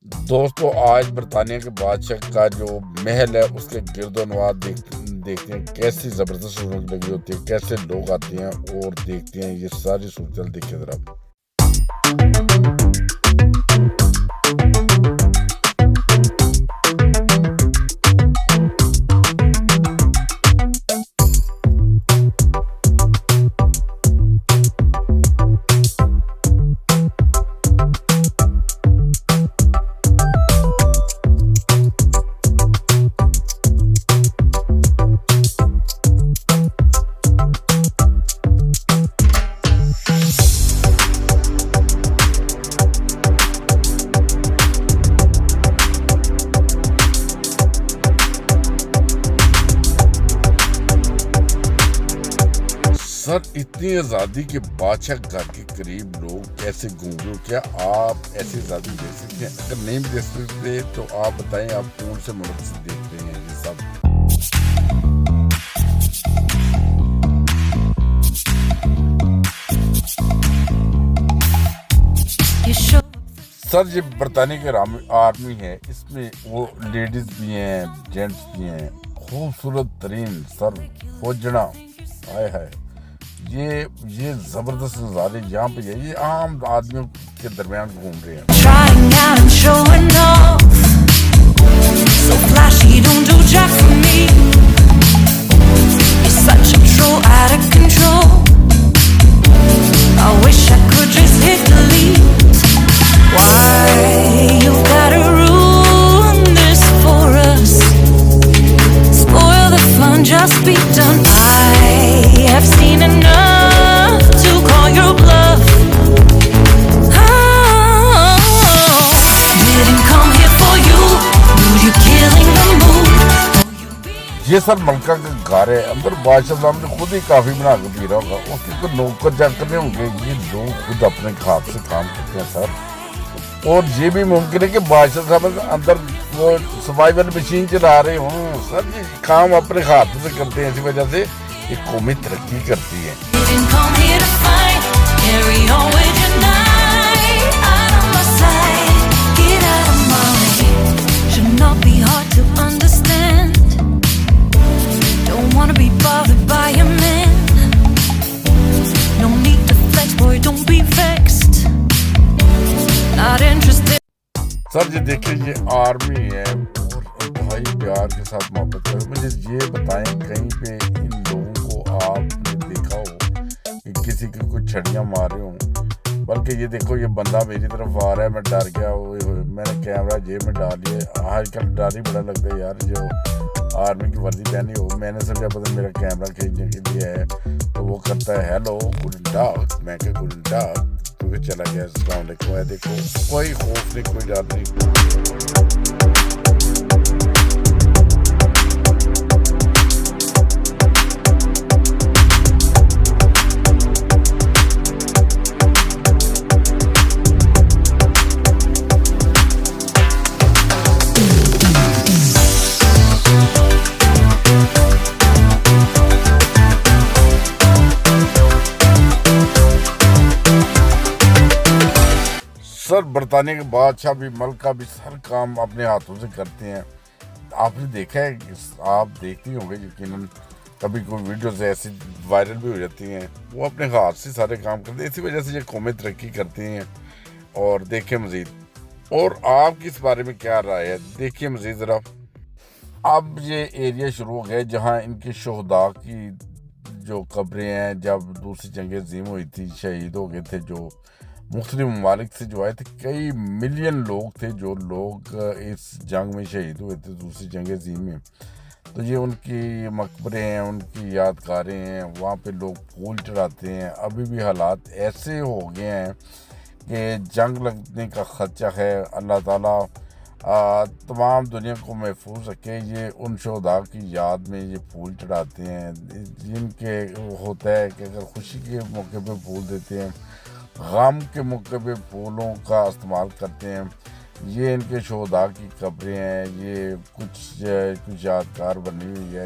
दोस्तों आज बरतानिया के बादशाह का जो महल है उसके गिरदोनवार देखते हैं कैसी ज़बरदस्त रौनक लगी होती है, कैसे लोग आते हैं और देखते हैं। ये सारी सूरत देखिए ज़रा। सर इतनी आज़ादी के बादशाह घर के करीब लोग कैसे घूम रहे हो? क्या आप ऐसी आज़ादी देख सकते हैं? अगर नहीं भी देख सकते तो आप बताएं आप कौन से मुल्क से देख रहे हैं ये सब। सर ये बरतानिया की आर्मी है, इसमें वो लेडीज भी हैं, जेंट्स भी हैं, खूबसूरत तरीन सर फौजना आए है। ये जबरदस्त नज़ारे यहाँ पे है, ये आम आदमियों के दरमियान घूम रहे हैं। Just be done. I have seen enough to call your bluff. Oh, didn't come here for you. Knew you killing the mood. ये सर मलका का घर है, अंदर बादशाह साहब ने खुद ही काफी बना के पी रहा होगा, उसके कोई नौकर चाकर नहीं होंगे, ये लोग खुद अपने हाथ से काम करते हैं सर। और ये भी मुमकिन है कि बादशाह साहब अंदर वो सर्वाइवल मशीन चला रहे हों। सर ये काम अपने हाथ से करते हैं, इसी वजह से ये कौमी तरक्की करती है। सर ये देखिए ये आर्मी है और भाई प्यार के साथ मोहब्बत कर। मुझे ये बताएं कहीं पे इन लोगों को आपने देखा हो कि किसी की कोई छड़ियाँ मार रहे हों? बल्कि ये देखो ये बंदा मेरी तरफ आ रहा है, मैं डर गया, मैंने कैमरा जेब में डाल लिया। आजकल डर ही बड़ा लगता है यार, जो आर्मी की वर्दी पहनी हो। मैंने समझा पता मेरा कैमरा खींचने के लिए है, तो वो करता है हेलो गुड डॉग, मैं क्या गुड डॉग तो चला गया। अस्सलाम वालेकुम। है देखो कोई खौफ नहीं, कोई डर नहीं। सर बरतानिया के बादशाह भी मलका भी हर काम अपने हाथों से करते हैं। आपने देखा है, आप देखती होंगे यकीनन, कभी कोई वीडियोस ऐसी वायरल भी हो जाती हैं, वो अपने हाथ से सारे काम करते हैं। इसी वजह से ये कौमें तरक्की करती हैं। और देखें मज़ीद, और आपकी इस बारे में क्या राय है देखिए मज़ीद ज़रा। अब ये एरिया शुरू हो गया जहाँ इनके शहदा की जो कब्रें हैं, जब दूसरी जंग अज़ीम हुई थी शहीद हो गए थे, जो मुख्तलिफ ममालिक से जो आए थे, कई मिलियन लोग थे जो लोग इस जंग में शहीद हुए थे दूसरी जंग अज़ीम में। तो ये उनकी मकबरे हैं, उनकी यादगारें हैं, वहाँ पे लोग फूल चढ़ाते हैं। अभी भी हालात ऐसे हो गए हैं कि जंग लगने का ख़दशा है। अल्लाह ताला तमाम दुनिया को महफूज रखे। ये उन शहदा की याद में ये फूल चढ़ाते हैं, जिनके होता है कि अगर खुशी के मौके पे फूल देते हैं, गम के मौके पे फूलों का इस्तेमाल करते हैं। ये इनके शहदा की कब्रें हैं, ये कुछ यादगार बनी हुई है।